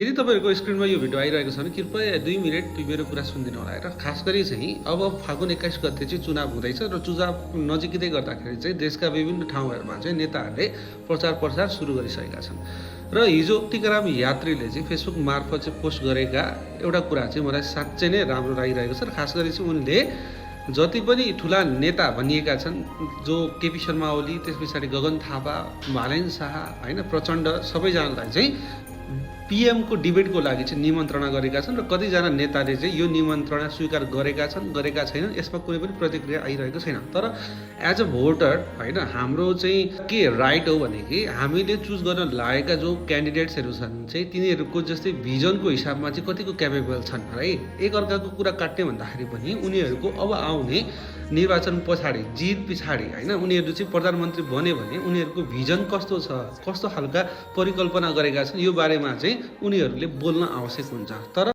यदि तपाईँहरूको स्क्रिनमा यो भिडियो आइरहेको छ भने कृपया 2 मिनेट मेरो कुरा सुनिदिनु होला र खास गरी चाहिँ अब फागुन 21 गते चाहिँ चुनाव हुँदैछ र चुनाव नजिकै गर्दाखेरि चाहिँ देशका विभिन्न ठाउँहरूमा चाहिँ नेताहरूले प्रचार सुरु गरिसकेका छन् र हिजो टिकाराम यात्रीले चाहिँ फेसबुक मार्फत चाहिँ पोस्ट गरेका एउटा कुरा चाहिँ मलाई साँच्चै नै राम्रो लागिरहेको छ र खास गरी चाहिँ उनले जति पनि ठुला नेता भनिएका छन् जो केपी शर्मा ओली, त्यस पछाडि गगन थापा, मालेन शाह होइन प्रचण्ड सबैजनालाई चाहिँ पीएमको डिबेटको लागि चाहिँ निमन्त्रणा गरेका छन् र कतिजना नेताले चाहिँ यो निमन्त्रणा स्वीकार गरेका छैनन्। यसमा कुनै पनि प्रतिक्रिया आइरहेको छैन। तर एज अ भोटर होइन हाम्रो चाहिँ के राइट हो भने कि हामीले चुज गर्न लागेका जो क्यान्डिडेट्सहरू छन् चाहिँ तिनीहरूको जस्तै भिजनको हिसाबमा चाहिँ कतिको क्यापेबल छन् है। एकअर्काको कुरा काट्ने भन्दाखेरि पनि उनीहरूको अब आउने निर्वाचन पछाडि जित पछाडि होइन उनीहरू चाहिँ प्रधानमन्त्री बन्यो भने उनीहरूको भिजन कस्तो छ, कस्तो खालका परिकल्पना गरेका छन् यो बारेमा चाहिँ उनीहरूले बोल्न आवश्यक हुन्छ। तर